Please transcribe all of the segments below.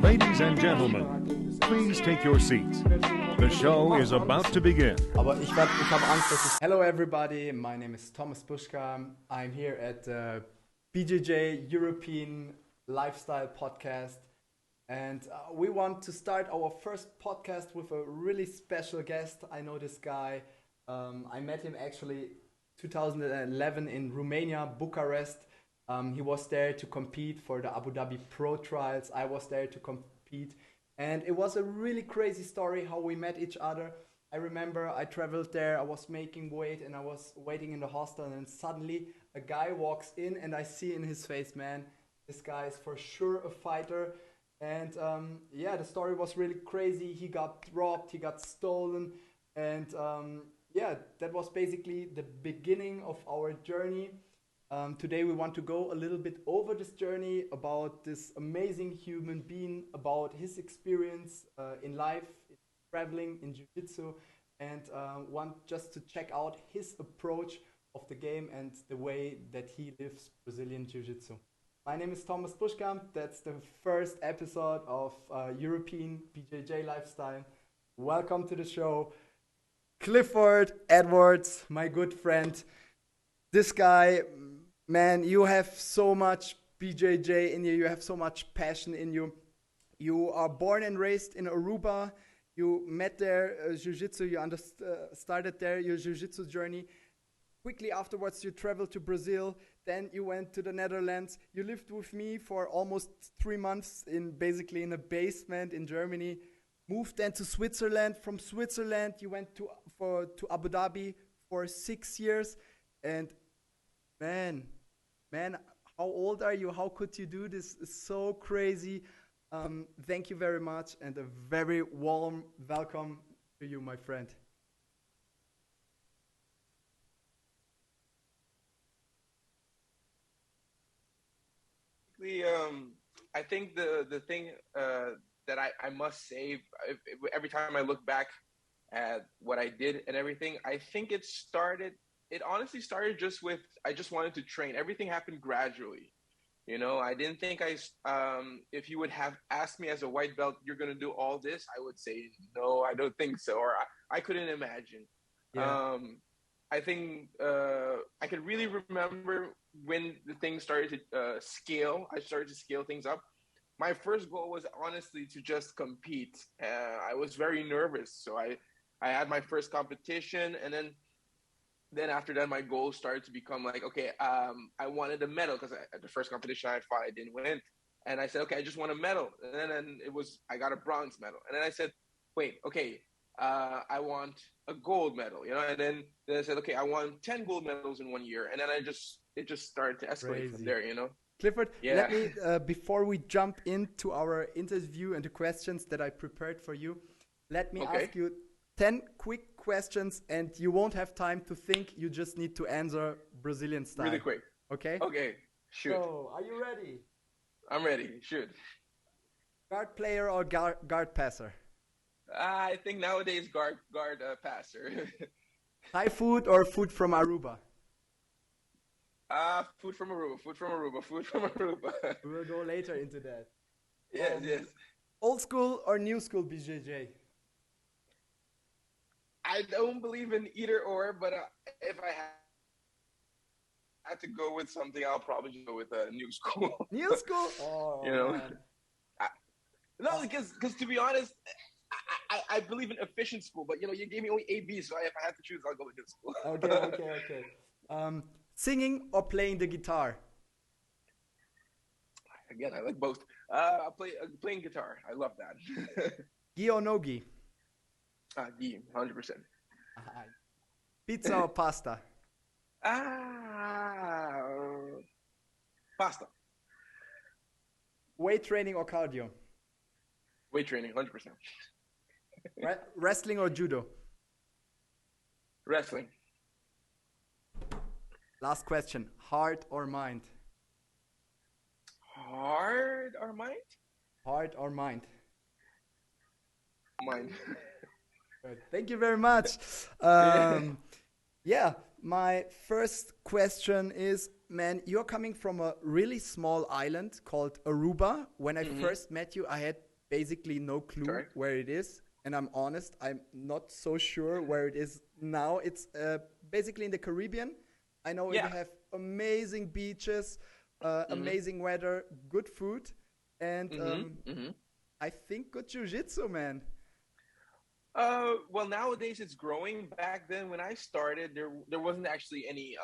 Ladies and gentlemen, please take your seats. The show is about to begin. Hello everybody, my name is Thomas Buschkamp. I'm here at the BJJ European Lifestyle Podcast. And we want to start our first podcast with a really special guest. I know this guy. I met him actually 2011 in Romania, Bucharest. He was there to compete for the Abu Dhabi Pro Trials. I was there to compete. And it was a really crazy story how we met each other. I remember I traveled there, I was making weight and I was waiting in the hostel, and suddenly a guy walks in and I see in his face, man, this guy is for sure a fighter. And the story was really crazy. He got robbed, he got stolen. And that was basically the beginning of our journey. Today we want to go a little bit over this journey, about this amazing human being, about his experience in life, in traveling, in jiu-jitsu, and want just to check out his approach of the game and the way that he lives Brazilian jiu-jitsu. My name is Thomas Buschkamp. That's the first episode of European BJJ Lifestyle. Welcome to the show. Clifford Edwards, my good friend. This guy, man, you have so much BJJ in you. You have so much passion in you. You are born and raised in Aruba. You met there jiu-jitsu. You started there your jiu-jitsu journey. Quickly afterwards, you traveled to Brazil. Then you went to the Netherlands. You lived with me for almost 3 months in a basement in Germany. Moved then to Switzerland. From Switzerland, you went to Abu Dhabi for 6 years. And man, how old are you? How could you do this? It's so crazy. Thank you very much, and a very warm welcome to you, my friend. I think the thing that I must say, every time I look back at what I did and everything, I think it honestly started just with, I just wanted to train. Everything happened gradually. You know, I didn't think if you would have asked me as a white belt, you're going to do all this, I would say, no, I don't think so. Or I couldn't imagine. Yeah. I think I could really remember when the thing started to scale. I started to scale things up. My first goal was honestly to just compete. I was very nervous. So I had my first competition, and then after that, my goals started to become like, okay, I wanted a medal, because at the first competition I fought, I didn't win. And I said, okay, I just want a medal. And then I got a bronze medal. And then I said, wait, okay, I want a gold medal, you know? And then I said, okay, I want 10 gold medals in 1 year. And then it just started to escalate from there, you know? Clifford, let me, before we jump into our interview and the questions that I prepared for you, let me ask you 10 quick questions, and you won't have time to think. You just need to answer Brazilian style. Really quick. Okay? Okay, shoot. So, are you ready? I'm ready, shoot. Guard player or guard passer? I think nowadays guard passer. Thai food or food from Aruba? Food from Aruba. We will go later into that. Yes. Old school or new school BJJ? I don't believe in either or, but if I had to go with something, I'll probably just go with new school. New school? Oh, you know? Man. No, because to be honest, I believe in efficient school, but you know, you gave me only A, B, so if I had to choose, I'll go with new school. Okay. Singing or playing the guitar? Again, I like both. Playing guitar. I love that. Gi or no gi? Gi, 100%. Pizza or pasta? Pasta. Weight training or cardio? Weight training, 100%. Wrestling or judo? Wrestling. Last question. Heart or mind? Heart or mind? Heart or mind? Mind. Good. Thank you very much. My first question is, man, you're coming from a really small island called Aruba. When I first met you, I had basically no clue Correct. where it is. And I'm honest, I'm not so sure where it is now. It's basically in the Caribbean. I know it have amazing beaches, amazing weather, good food, and I think good jiu-jitsu, man. Well, nowadays it's growing. Back then, when I started, there wasn't actually any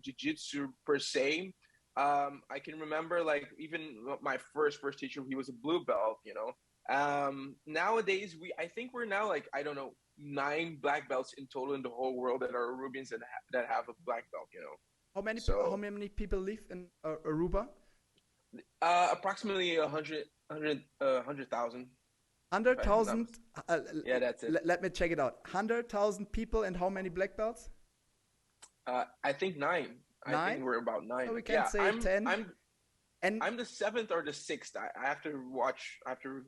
jiu-jitsu per se. I can remember, like, even my first teacher, he was a blue belt, you know. Nowadays, I think we're now, like, I don't know, 9 black belts in total in the whole world that are Arubians that have a black belt, you know. How many people live in Aruba? Approximately 100,000. 100,000? Yeah, that's it. Let me check it out. 100,000 people, and how many black belts? I think 9. 9? I think we're about 9. So we can say 10. I'm the 7th or the 6th. I have to watch. I have to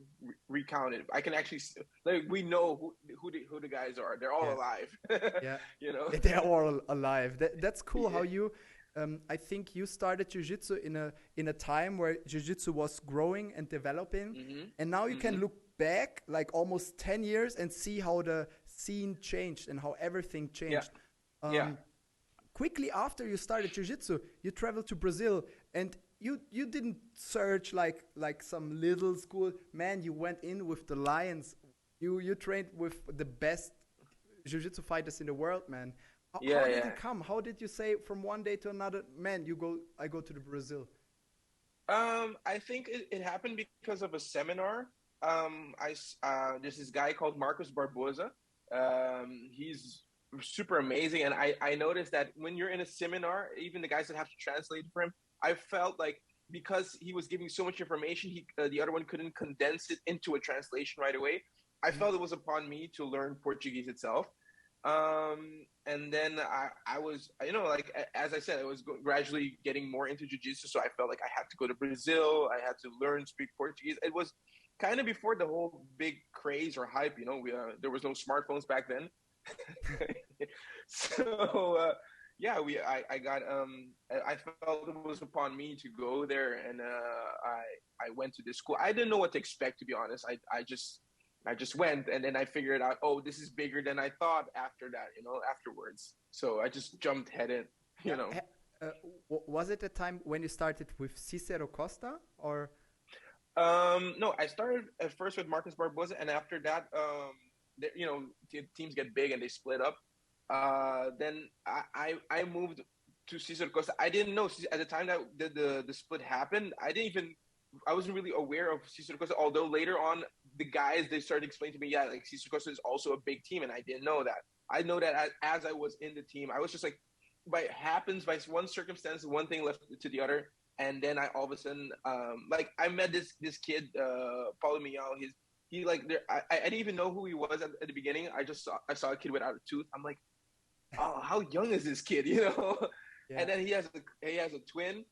recount it. I can actually, like, we know who the guys are. They're all alive. Yeah, you know, they're all alive. That's cool. How you, I think you started jiu-jitsu in a time where jiu-jitsu was growing and developing, and now you can look back like almost 10 years and see how the scene changed and how everything changed. Quickly after you started jiu-jitsu, you traveled to Brazil, and you didn't search like some little school. Man, you went in with the lions. You trained with the best jiu-jitsu fighters in the world, man. How did it come? How did you say from one day to another, man, I go to the Brazil? I think it happened because of a seminar. There's this guy called Marcos Barbosa. He's super amazing, and I noticed that when you're in a seminar, even the guys that have to translate for him, I felt like because he was giving so much information, the other one couldn't condense it into a translation right away. I felt it was upon me to learn Portuguese itself. And then I was, you know, like, as I said, I was gradually getting more into jiu-jitsu. So I felt like I had to go to Brazil. I had to learn, speak Portuguese. It was kind of before the whole big craze or hype, you know, there was no smartphones back then. So, I felt it was upon me to go there, and I went to this school. I didn't know what to expect, to be honest. I just went, and then I figured out, oh, this is bigger than I thought after that, you know, afterwards. So I just jumped head in, you know. Was it a time when you started with Cicero Costa, or? No, I started at first with Marcos Barbosa, and after that, you know, teams get big and they split up. Then I moved to Cicero Costa. I didn't know at the time that the split happened. I wasn't really aware of Cicero Costa. Although later on, the guys, they started explaining to me, yeah, like Cicero Costa is also a big team, and I didn't know that. I know that as I was in the team, I was just like, by one circumstance, one thing left to the other, and then I all of a sudden, like, I met this kid, Paulo Miao. He like there. I didn't even know who he was at the beginning. I saw a kid without a tooth. I'm like, oh, how young is this kid, you know? Yeah. And then he has a twin,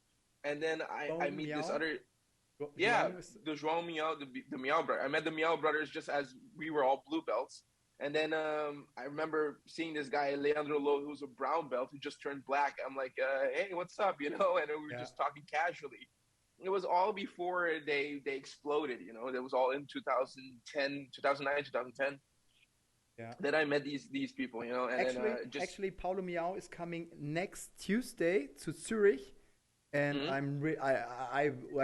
and then I meet this other, the João Miao, the Miao brother. I met the Miao brothers just as we were all blue belts, and then I remember seeing this guy Leandro Lo, who's a brown belt who just turned black. I'm like, hey, what's up, you know? And we were just talking casually. It was all before they exploded, you know. It was all in 2009, 2010. Yeah. That I met these people, you know. And actually, Paulo Miao is coming next Tuesday to Zurich, and I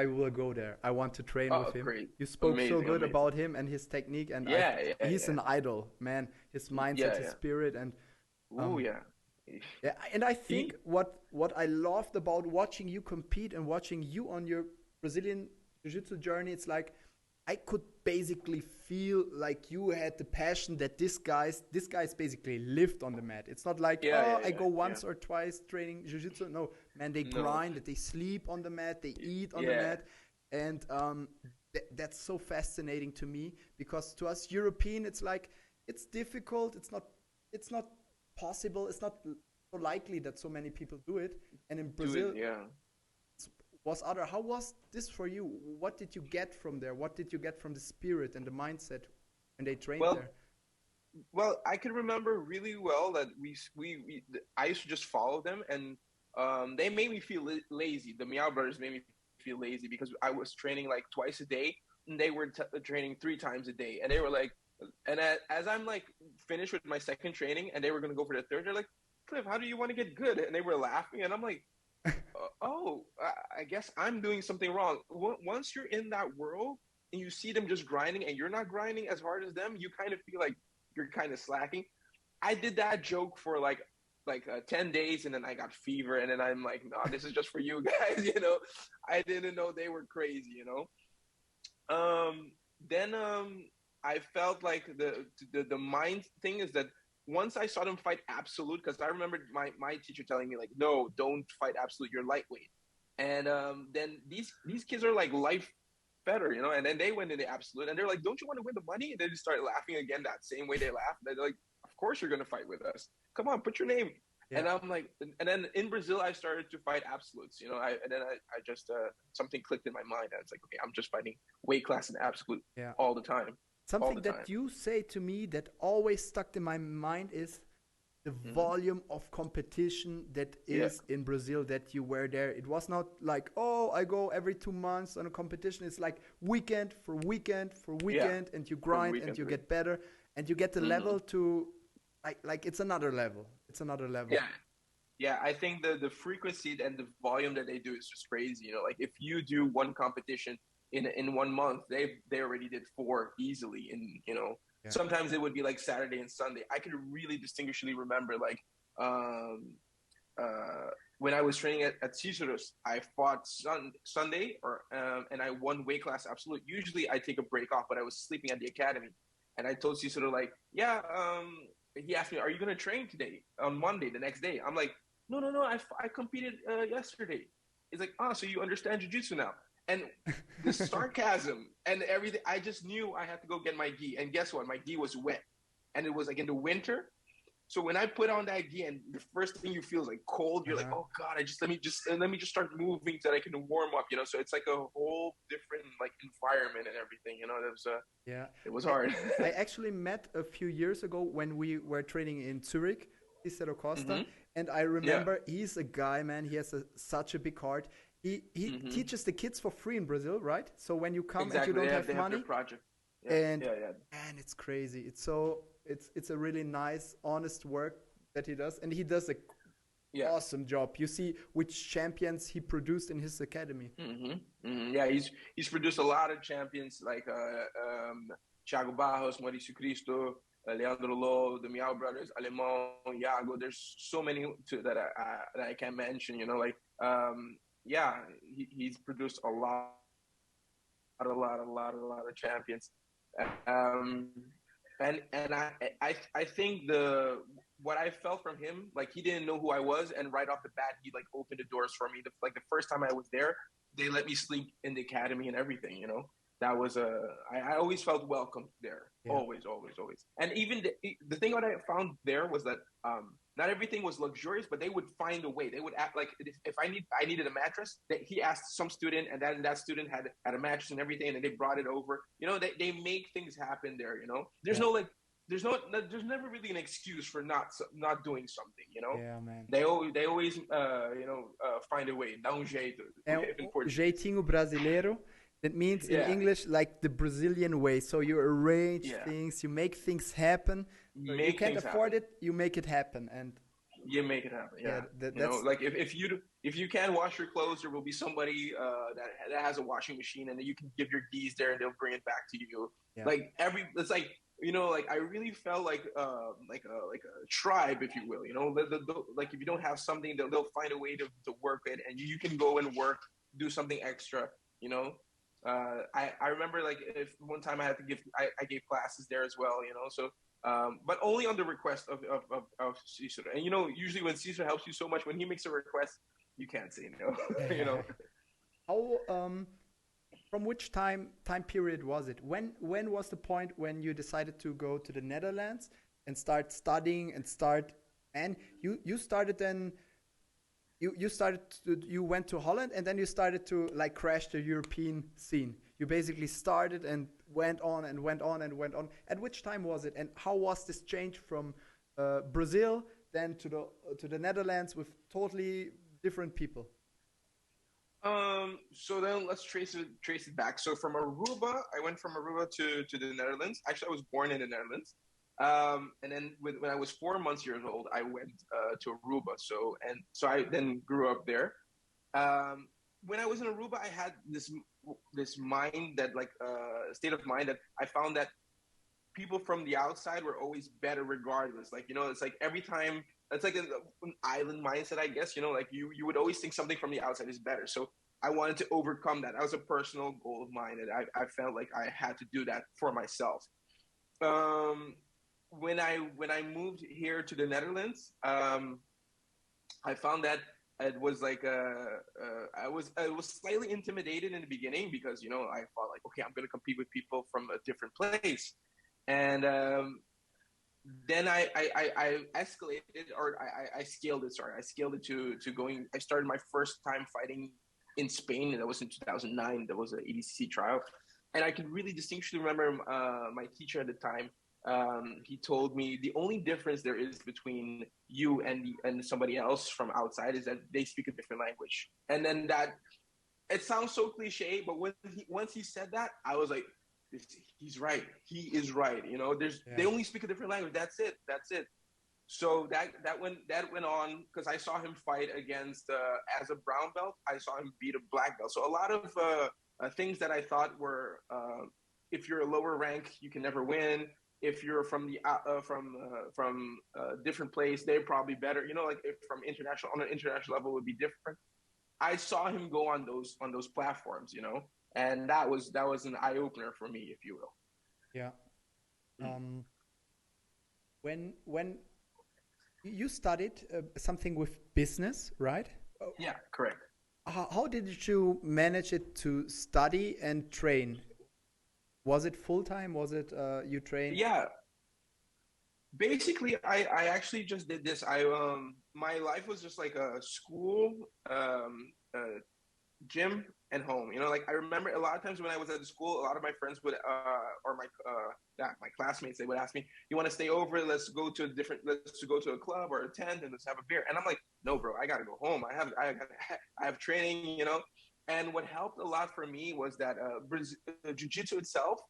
will go there. I want to train with him. Great. You spoke so good about him and his technique, and he's an idol, man. His mindset, his spirit, and yeah, and I think what I loved about watching you compete and watching you on your Brazilian Jiu-Jitsu journey, it's like I could basically feel like you had the passion that this guys basically lived on the mat. It's not like, I go once or twice training Jiu-Jitsu. No, man, they grind, they sleep on the mat, they eat on the mat. And that's so fascinating to me, because to us European, it's like, it's difficult. It's not possible. It's not so likely that so many people do it. And in Brazil, was other. How was this for you? What did you get from there? What did you get from the spirit and the mindset when they trained there? Well, I can remember really well that I used to just follow them, and they made me feel lazy. The Miao brothers made me feel lazy because I was training like twice a day they were training 3 times a day, and they were like, and as I'm like finished with my second training, and they were gonna go for the third, they're like, Cliff, how do you want to get good? And they were laughing, and I'm like, oh, I guess I'm doing something wrong. Once you're in that world and you see them just grinding, and you're not grinding as hard as them, you kind of feel like you're kind of slacking. I did that joke for like 10 days, and then I got fever, and then I'm like, no, this is just for you guys, you know. I didn't know they were crazy, you know. Then I felt like the mind thing is that once I saw them fight Absolute, because I remember my teacher telling me like, no, don't fight Absolute, you're lightweight. And then these kids are like life better, you know. And then they went into Absolute, and they're like, don't you want to win the money? And they just started laughing again, that same way they laughed. They're like, of course you're gonna fight with us. Come on, put your name. Yeah. And I'm like, and then in Brazil, I started to fight Absolutes, you know. And then I just something clicked in my mind, and it's like, okay, I'm just fighting weight class and Absolute all the time. Something that you say to me that always stuck in my mind is the volume of competition that is in Brazil that you were there. It was not like, oh, I go every 2 months on a competition. It's like weekend for weekend for weekend, and you grind and you get better, and you get the level to like it's another level. It's another level. Yeah. Yeah, I think the frequency and the volume that they do is just crazy. You know, like if you do one competition in 1 month, they already did 4 easily. And, you know, sometimes it would be like Saturday and Sunday. I could really distinguishedly remember like when I was training at Cicero's, I fought Sunday and I won weight class Absolute. Usually I take a break off, but I was sleeping at the academy. And I told Cicero like, he asked me, are you going to train today on Monday, the next day? I'm like, no, I competed yesterday. He's like, so you understand jiu-jitsu now. And the sarcasm and everything, I just knew I had to go get my gi. And guess what? My gi was wet. And it was like in the winter. So when I put on that gi, and the first thing you feel is like cold, you're like, oh God, let me just start moving so that I can warm up, you know? So it's like a whole different like environment and everything, you know? It was hard. I actually met a few years ago when we were training in Zurich, Cicero Costa. And I remember he's a guy, man, he has such a big heart. He teaches the kids for free in Brazil, right? So when you come and you don't have money, and it's crazy. It's a really nice, honest work that he does, and he does a awesome job. You see which champions he produced in his academy. Yeah, he's produced a lot of champions like Thiago Barros, Mauricio Cristo, Leandro Low, the Miao brothers, Alemão, Iago. There's so many that I can't mention. You know, like. He's produced a lot of champions, and I think what I felt from him, like he didn't know who I was, and right off the bat he like opened the doors for me. The first time I was there, they let me sleep in the academy and everything. You know, that was I always felt welcome there, always. And even the thing that I found there was that not everything was luxurious, but they would find a way. They would act like if I needed a mattress, that he asked some student, and then that student had a mattress and everything, and they brought it over. You know, they make things happen there. You know, there's there's never really an excuse for not doing something. You know, man. They always find a way. Dá jeito. Jeitinho brasileiro. That means in English, like the Brazilian way. So you arrange things, you make things happen. You can't afford it, you make it happen, and you make it happen. That's like if you can wash your clothes, there will be somebody that has a washing machine, and then you can give your keys there, and they'll bring it back to you. Like it's like, you know, like I really felt like a tribe, if you will. You know, like if you don't have something, they'll find a way to work it, and you can go and work, do something extra. You know. I remember like if one time I had to I gave classes there as well, you know, so but only on the request of Cicero. And you know, usually when Cicero helps you so much, when he makes a request, you can't say no. You know. How from which time period was it? When was the point when you decided to go to the Netherlands and start studying and you started then? You went to Holland, and then you started to like crash the European scene. You basically started and went on. At which time was it, and how was this change from Brazil then to the Netherlands with totally different people? So then let's trace it back. So from Aruba, I went from Aruba to the Netherlands. Actually, I was born in the Netherlands. And then when I was 4 months old, I went to Aruba. So I then grew up there. When I was in Aruba, I had this mind that state of mind that I found that people from the outside were always better regardless. Like, it's like every time, it's like an island mindset, I guess, like you would always think something from the outside is better. So I wanted to overcome that. That was a personal goal of mine, and I felt like I had to do that for myself. When I moved here to the Netherlands, I found that it was like I was slightly intimidated in the beginning because I thought like, okay, I'm going to compete with people from a different place, and then I escalated, or I scaled it. Sorry, I scaled it to going. I started my first time fighting in Spain, and that was in 2009. That was an EDCC trial, and I can really distinctly remember my teacher at the time. He told me the only difference there is between you and somebody else from outside is that they speak a different language. And then that, it sounds so cliche, but once he said that, I was like, he's right. He is right. They only speak a different language. That's it. So that went on because I saw him fight against as a brown belt. I saw him beat a black belt. So a lot of things that I thought were if you're a lower rank, you can never win. If you're from a different place, they're probably better. Like if on an international level would be different. I saw him go on those platforms, and that was an eye opener for me, if you will. Yeah. When you studied something with business, right? Yeah, correct. How did you manage it to study and train? Was it full time? Was it you trained? Yeah. Basically, I actually just did this. My life was just like a school, gym, and home. Like I remember a lot of times when I was at the school, a lot of my friends would, or my classmates, they would ask me, "You want to stay over? Let's go to a club or a tent and let's have a beer." And I'm like, "No, bro, I gotta go home. I have training, And what helped a lot for me was that jiu-jitsu itself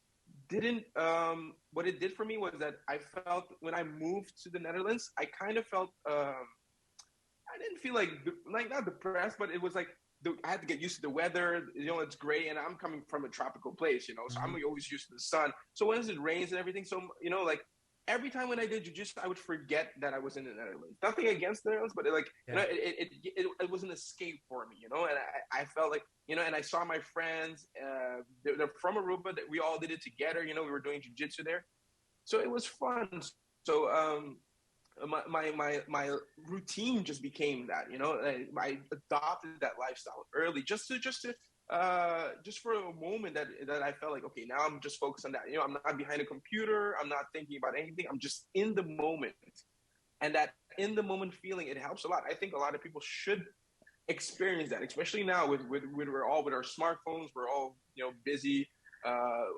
didn't. What it did for me was that I felt when I moved to the Netherlands, I kind of felt. I didn't feel like not depressed, but it was like I had to get used to the weather. It's gray, and I'm coming from a tropical place, so I'm always used to the sun. So once it rains and everything, so like every time when I did jiu-jitsu, I would forget that I was in the Netherlands. Nothing against the Netherlands, but it was an escape for me, And I felt like, and I saw my friends. They're from Aruba. That we all did it together. We were doing jiu-jitsu there, so it was fun. So my routine just became that. I adopted that lifestyle early, just for a moment that I felt like, okay, now I'm just focused on that. I'm not behind a computer. I'm not thinking about anything. I'm just in the moment. And that in the moment feeling, it helps a lot. I think a lot of people should experience that, especially now we're all with our smartphones. We're all, busy,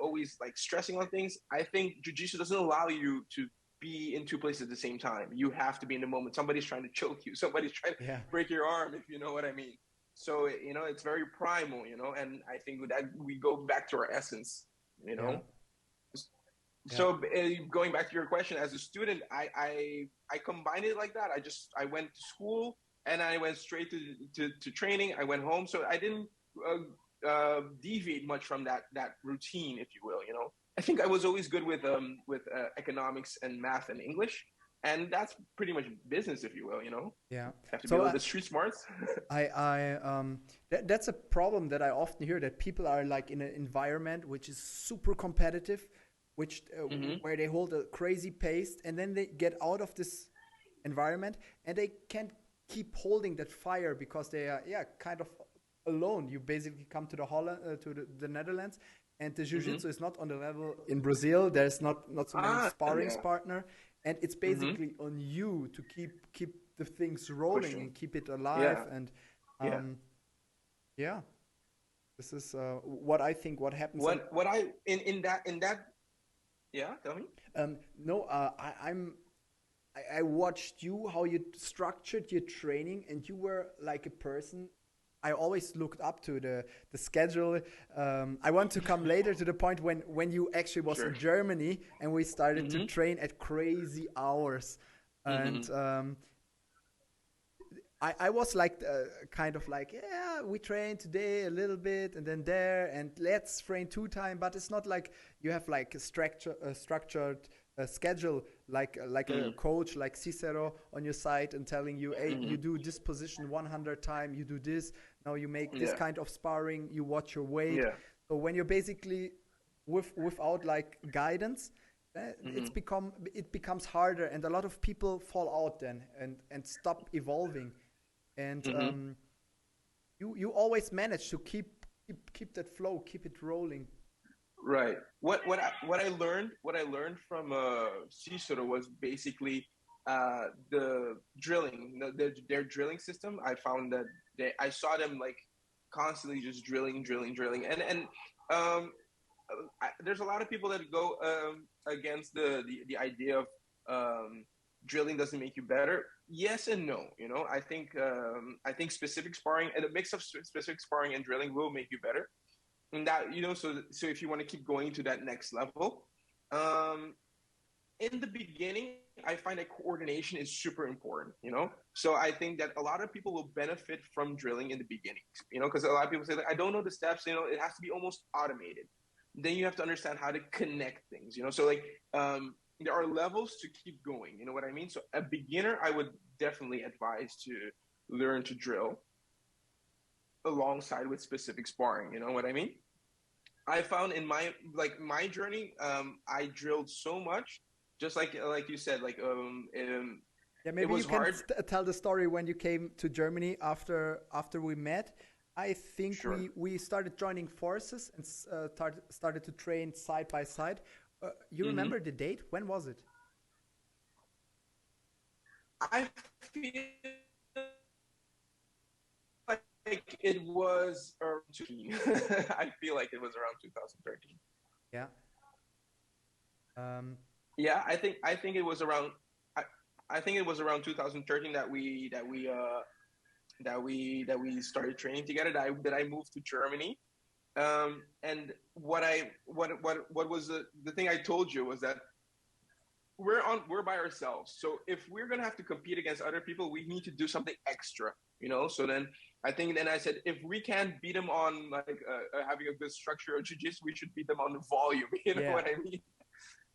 always like stressing on things. I think jiu-jitsu doesn't allow you to be in two places at the same time. You have to be in the moment. Somebody's trying to choke you. Somebody's trying to break your arm, if you know what I mean. So, it's very primal, and I think that we go back to our essence, So going back to your question, as a student, I combined it like that. I went to school and I went straight to training. I went home. So I didn't deviate much from that routine, if you will, I think I was always good with economics and math and English. And that's pretty much business, if you will, Yeah. Have to be the street smarts. That's a problem that I often hear, that people are like in an environment which is super competitive, which where they hold a crazy pace, and then they get out of this environment and they can't keep holding that fire because they are kind of alone. You basically come to the Netherlands, and the jiu-jitsu is not on the level in Brazil. There's not so many sparring partner. And it's basically on you to keep the things rolling and keep it alive. And this is what I think. What happens? Tell me. I watched you, how you structured your training, and you were like a person. I always looked up to the schedule. I want to come later to the point when you actually was in Germany and we started to train at crazy hours. And I was like kind of like, yeah, we train today a little bit and then there and let's train 2 times, but it's not like you have like a structured schedule like a coach like Cicero on your side and telling you, hey, you do this position 100 times, you do this, now you make this kind of sparring, you watch your weight. So when you're basically without like guidance, it becomes harder, and a lot of people fall out then and stop evolving. And you always manage to keep that flow, keep it rolling. Right. What I learned from Cicero was basically the drilling, their drilling system. I found that I saw them like constantly just drilling, and there's a lot of people that go against the idea of drilling doesn't make you better. Yes and no. You know, I think specific sparring and a mix of specific sparring and drilling will make you better. And that, you know, so if you want to keep going to that next level, in the beginning, I find that coordination is super important, you know? So I think that a lot of people will benefit from drilling in the beginning, you know, because a lot of people say, like, I don't know the steps, you know, it has to be almost automated. Then you have to understand how to connect things, you know? So like, there are levels to keep going, you know what I mean? So a beginner, I would definitely advise to learn to drill alongside with specific sparring, you know what I mean? I found in my journey, I drilled so much, just like you said, like yeah, maybe you can tell the story when you came to Germany after we met. I think we started joining forces and started to train side by side. You remember the date? When was it? I feel like it was around 2013. I feel like it was around 2013. Yeah. Yeah, I think it was around. I think it was around 2013 that we started training together. That I moved to Germany. And what was the thing I told you was that we're by ourselves. So if we're gonna have to compete against other people, we need to do something extra, you know. So then I said, if we can't beat them on like having a good structure of jiu-jitsu, we should beat them on the volume. You know what I mean?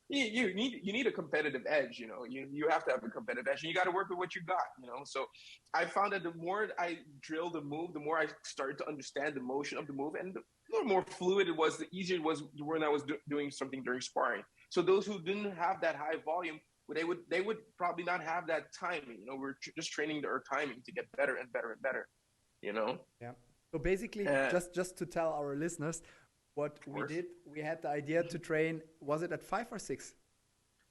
You need a competitive edge, you know. You have to have a competitive edge, and you got to work with what you got, you know. So I found that the more I drilled the move, the more I started to understand the motion of the move, and the more fluid it was, the easier it was when I was doing something during sparring. So those who didn't have that high volume, they would probably not have that timing. You know, we're just training their timing to get better and better and better. You know. Yeah. So basically, just to tell our listeners. What we did, we had the idea to train, was it at 5 or 6?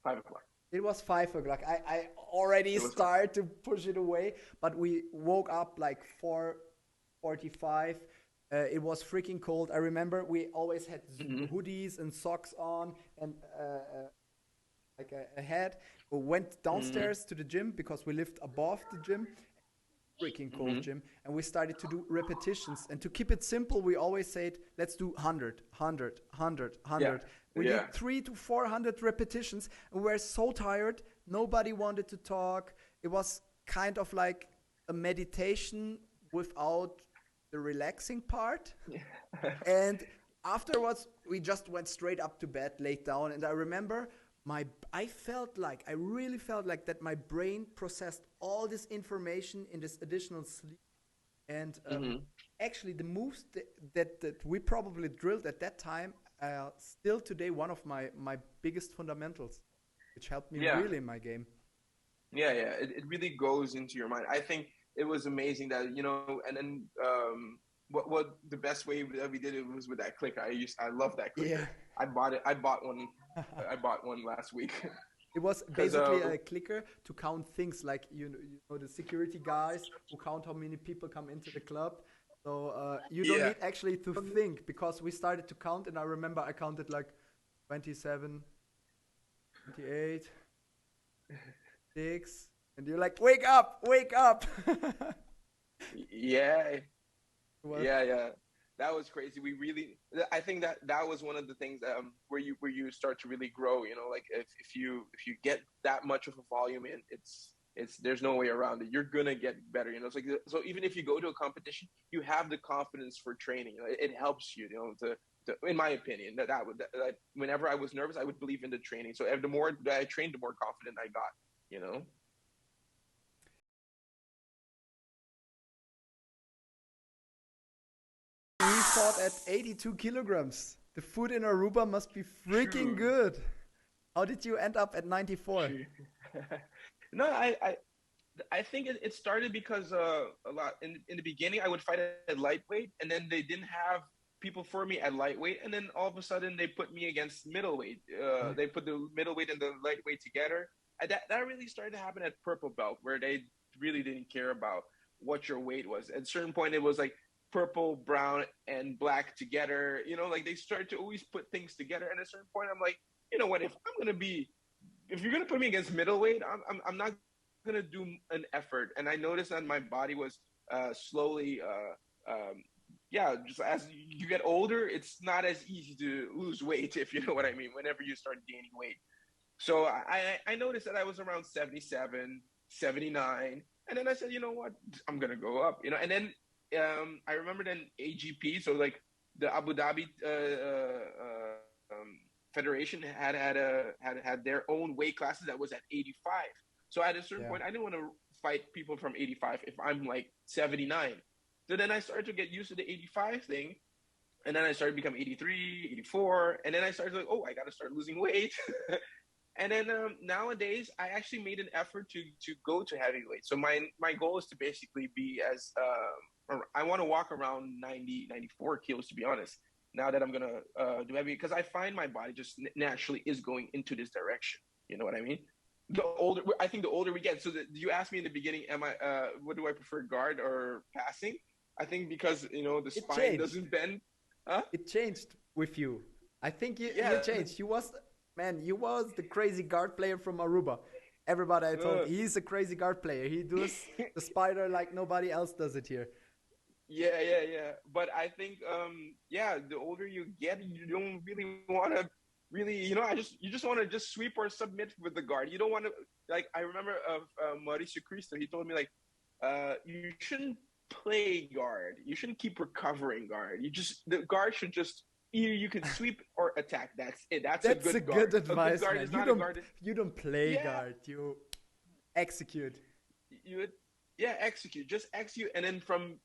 5 o'clock. It was 5 o'clock. I already started to push it away, but we woke up like 4:45. It was freaking cold. I remember we always had hoodies and socks on and like a hat. We went downstairs to the gym because we lived above the gym. Freaking cold gym, and we started to do repetitions, and to keep it simple we always said, let's do 100. We did 300 to 400 repetitions, and we were so tired, nobody wanted to talk. It was kind of like a meditation without the relaxing part. And afterwards we just went straight up to bed, laid down, and I remember I really felt like that my brain processed all this information in this additional sleep. And actually the moves that we probably drilled at that time are still today one of my biggest fundamentals, which helped me really in my game. Yeah, it really goes into your mind. I think it was amazing that, you know, and then what the best way that we did it was with that clicker. I love that clicker. Yeah. I bought one. I bought one last week. It was basically a clicker to count things, like you know the security guys who count how many people come into the club. So you don't need actually to think, because we started to count, and I remember I counted like 27, 28, 6, and you're like, wake up. Yeah. Yeah. That was crazy. I think that was one of the things where you start to really grow. You know, like if you get that much of a volume in, it's there's no way around it. You're gonna get better. You know, it's like, so even if you go to a competition, you have the confidence for training. You know, it helps you. You know, in my opinion, that whenever I was nervous, I would believe in the training. So the more that I trained, the more confident I got. You know. We fought at 82 kilograms. The food in Aruba must be freaking good. How did you end up at 94? No, I think it started because a lot in the beginning I would fight at lightweight, and then they didn't have people for me at lightweight, and then all of a sudden they put me against middleweight. They put the middleweight and the lightweight together. And that really started to happen at purple belt, where they really didn't care about what your weight was. At a certain point, it was like purple, brown, and black together. You know, like they started to always put things together. And at a certain point, I'm like, you know what? If you're gonna put me against middleweight, I'm not gonna do an effort. And I noticed that my body was slowly, just as you get older, it's not as easy to lose weight, if you know what I mean. Whenever you start gaining weight, so I noticed that I was around 77, 79, and then I said, you know what, I'm gonna go up, you know. And then I remember then AGP, so like the Abu Dhabi Federation had their own weight classes that was at 85. So at a certain point, I didn't want to fight people from 85 if I'm like 79. So then I started to get used to the 85 thing. And then I started becoming 83, 84. And then I started like, I got to start losing weight. And then nowadays, I actually made an effort to go to heavyweight. So my goal is to basically be I want to walk around 90, 94 kilos, to be honest, now that I'm going to do heavy, because I find my body just naturally is going into this direction. You know what I mean? I think the older we get. So you asked me in the beginning, what do I prefer, guard or passing? I think because, you know, the spine doesn't bend. Huh? It changed with you. I think you changed. You was the crazy guard player from Aruba. Everybody I told, he's a crazy guard player. He does the spider like nobody else does it here. Yeah. But I think, the older you get, you don't really want to you just want to just sweep or submit with the guard. You don't want to, like, I remember Mauricio Cristo, he told me, like, you shouldn't play guard. You shouldn't keep recovering guard. The guard should just, either you can sweep or attack. That's it. That's a good guard. Good advice, man. You don't play guard. You execute. Execute. Just execute. And then from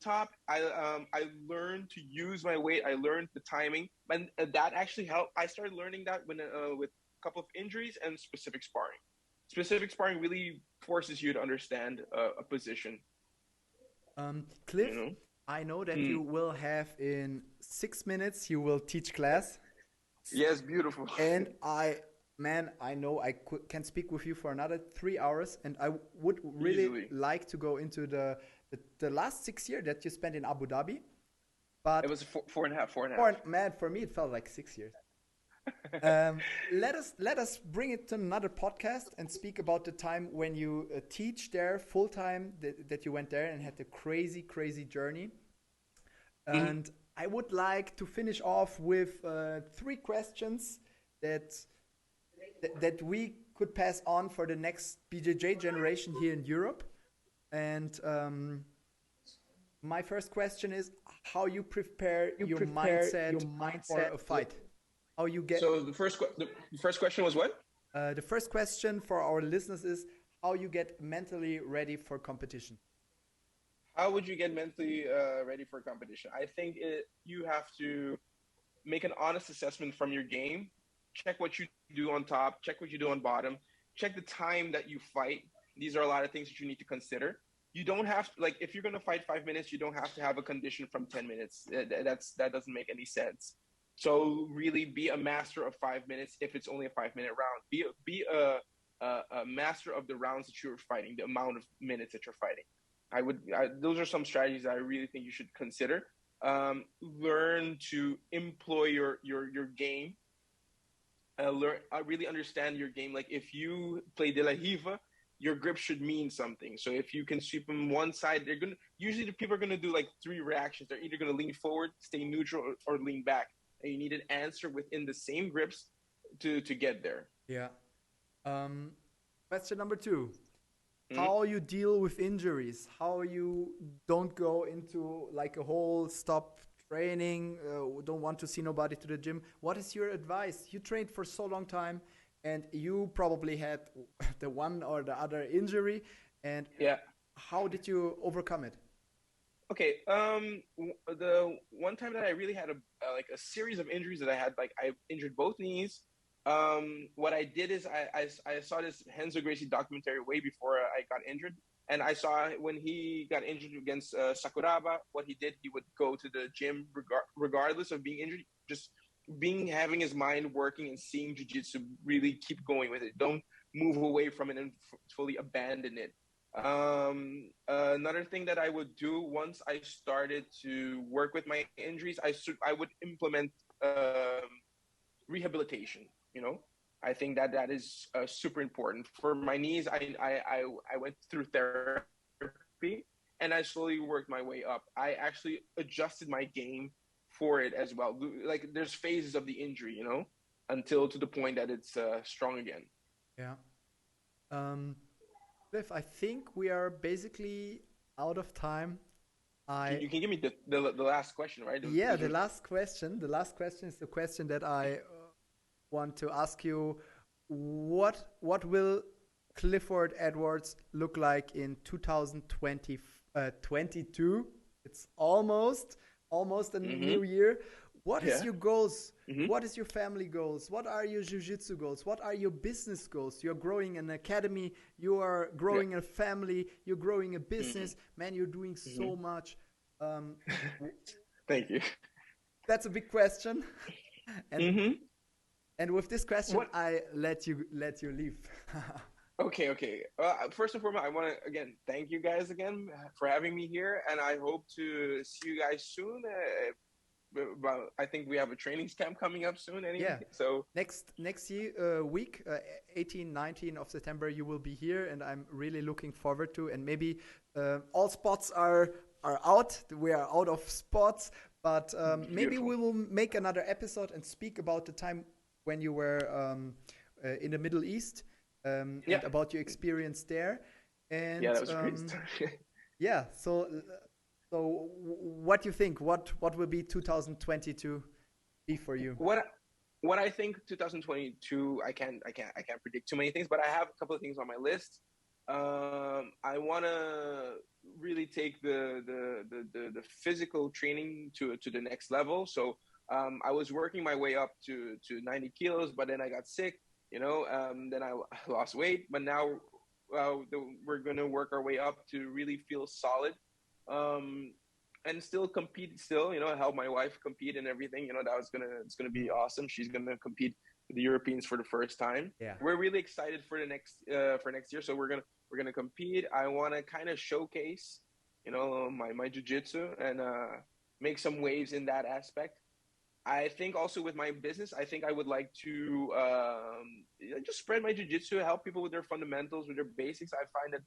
top, I learned to use my weight. I learned the timing, and that actually helped. I started learning that when with a couple of injuries and specific sparring. Specific sparring really forces you to understand a position. Cliff, you know? I know that you will have in 6 minutes. You will teach class. Yes, beautiful. And I know I can speak with you for another 3 hours, and I would really Easily. like to go into the last 6 years that you spent in Abu Dhabi. But it was four and a half. Man, for me it felt like 6 years. Let us bring it to another podcast and speak about the time when you teach there full time, that you went there and had a crazy journey. And I would like to finish off with 3 questions that we could pass on for the next BJJ generation here in Europe. And my first question is how you prepare your mindset for a fight. How you get. So the first question was what? The first question for our listeners is how you get mentally ready for competition. How would you get mentally ready for competition? I think you have to make an honest assessment from your game. Check what you do on top, check what you do on bottom, check the time that you fight. These are a lot of things that you need to consider. You don't have to, like, if you're going to fight 5 minutes, you don't have to have a condition from 10 minutes. That doesn't make any sense. So really be a master of 5 minutes if it's only a 5-minute round. Be a master of the rounds that you're fighting, the amount of minutes that you're fighting. Those are some strategies that I really think you should consider. Learn to employ your game. Really understand your game. Like if you play De La Riva, your grip should mean something. So if you can sweep them one side, usually the people are gonna do like 3 reactions. They're either gonna lean forward, stay neutral, or lean back. And you need an answer within the same grips to get there. Yeah. Question number 2. How you deal with injuries, how you don't go into like a whole stop training, don't want to see nobody to the gym. What is your advice? You trained for so long time and you probably had the one or the other injury, and how did you overcome it? Okay, the one time that I really had a series of injuries that I had, like I injured both knees. What I did is I saw this Renzo Gracie documentary way before I got injured. And I saw when he got injured against Sakuraba, what he did, he would go to the gym regardless of being injured, just having his mind working and seeing jiu-jitsu, really keep going with it. Don't move away from it and fully abandon it. Another thing that I would do once I started to work with my injuries, I would implement rehabilitation. You know, I think that is super important. For my knees, I went through therapy and I slowly worked my way up. I actually adjusted my game for it as well. Like there's phases of the injury, you know, until to the point that it's strong again. Yeah. Cliff, I think we are basically out of time. You can give me the last question, right? The last question. The last question is the question that I want to ask you. What will Clifford Edwards look like in 2022? It's almost a new year. What is your goals? What is your family goals? What are your jiu-jitsu goals? What are your business goals? You're growing an academy. You are growing a family. You're growing a business. Man, you're doing so much. Thank you. That's a big question. And with this question, I let you leave. Okay. First and foremost, I want to again thank you guys again for having me here, and I hope to see you guys soon. I think we have a training camp coming up soon. Anyway. Yeah. So next week, 18, 19 of September, you will be here, and I'm really looking forward to. And maybe all spots are out. We are out of spots, but maybe we will make another episode and speak about the time when you were in the Middle East, and about your experience there. And that was great. So what do you think? What will be 2022 be for you? What I think 2022, I can't predict too many things, but I have a couple of things on my list. I want to really take the physical training to the next level. So I was working my way up to 90 kilos, but then I got sick, you know, then I lost weight, but now we're going to work our way up to really feel solid, and still compete, you know, help my wife compete and everything, you know, it's going to be awesome. She's going to compete with the Europeans for the first time. Yeah. We're really excited for next year. So we're going to compete. I want to kind of showcase, you know, my jiu-jitsu and make some waves in that aspect. I think also with my business, I think I would like to just spread my jiu-jitsu, help people with their fundamentals, with their basics. I find that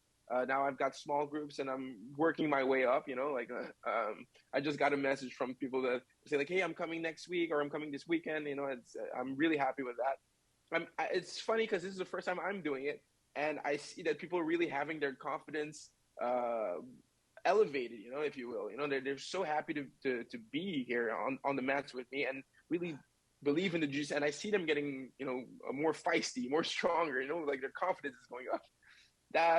now I've got small groups and I'm working my way up, you know, like I just got a message from people that say like, hey, I'm coming next week or I'm coming this weekend. You know, I'm really happy with that. It's funny because this is the first time I'm doing it. And I see that people are really having their confidence elevated, you know, if you will. You know, they're so happy to be here on the mats with me and really believe in the jiu-jitsu. And I see them getting, you know, more feisty, more stronger, you know, like their confidence is going up.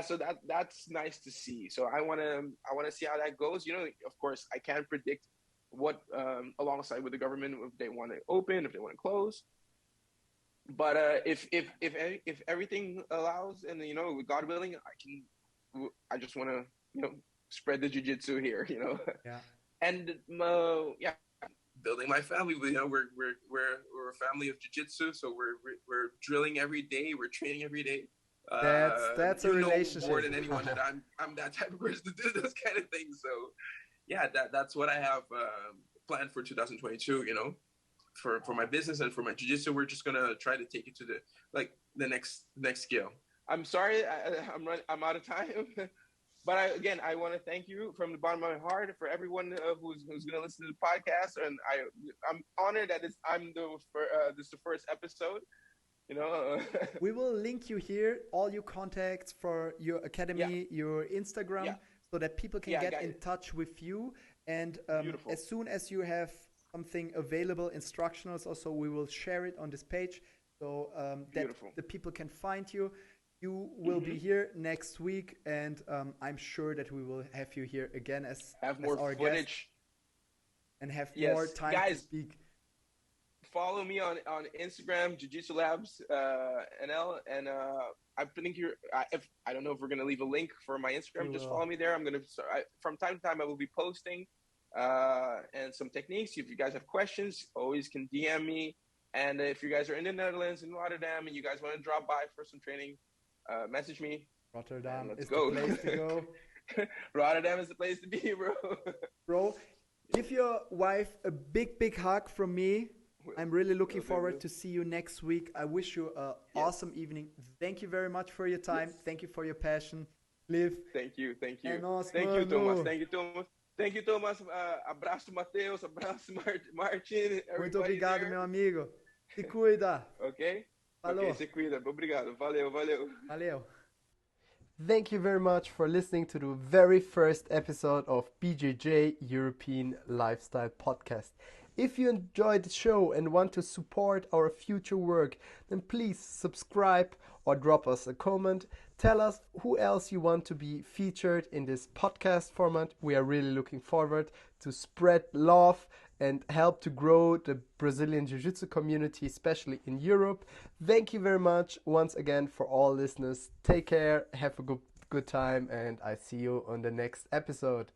So that's nice to see. So I want to see how that goes. You know, of course, I can't predict what alongside with the government, if they want to open, if they want to close. But if everything allows, and you know, God willing, I just want to, you know, spread the jiu-jitsu here, you know. Yeah. And building my family. You know, we're a family of jiu-jitsu, so we're drilling every day, we're training every day. That's a relationship. More than anyone that I'm that type of person to do those kind of things. So yeah, that's what I have planned for 2022. You know, for my business and for my jiu-jitsu, we're just gonna try to take it to the next scale. I'm sorry, I'm out of time. But I want to thank you from the bottom of my heart for everyone who's going to listen to the podcast, and I'm honored that this is the first episode. You know, we will link you here, all your contacts for your academy, your Instagram, so that people can get in touch with you. And as soon as you have something available, instructionals also, we will share it on this page, so that the people can find you. You will be here next week, and I'm sure that we will have you here again as our guest and have more time to speak. Follow me on Instagram, Jiu-Jitsu Labs NL, and I think I don't know if we're gonna leave a link for my Instagram. Just follow me there. I'm gonna from time to time I will be posting and some techniques. If you guys have questions, always can DM me. And if you guys are in the Netherlands, in Rotterdam, and you guys want to drop by for some training, message me. Rotterdam is the place to go. Rotterdam is the place to be, bro. Bro, give your wife a big hug from me. I'm really looking forward to see you next week. I wish you an awesome evening. Thank you very much for your time. Thank you for your passion. Live. Thank you. É nóis, Thank mano. you, Thomas. Thank you, Thomas. Abraço, Matheus. Abraço, Martin. Muito obrigado, meu amigo. Se cuida. Ok? Falou. Ok, se cuida. Obrigado. Valeu. Thank you very much for listening to the very first episode of BJJ European Lifestyle Podcast. If you enjoyed the show and want to support our future work, then please subscribe or drop us a comment. Tell us who else you want to be featured in this podcast format. We are really looking forward to spread love and help to grow the Brazilian Jiu-Jitsu community, especially in Europe. Thank you very much once again for all listeners. Take care, have a good time, and I see you on the next episode.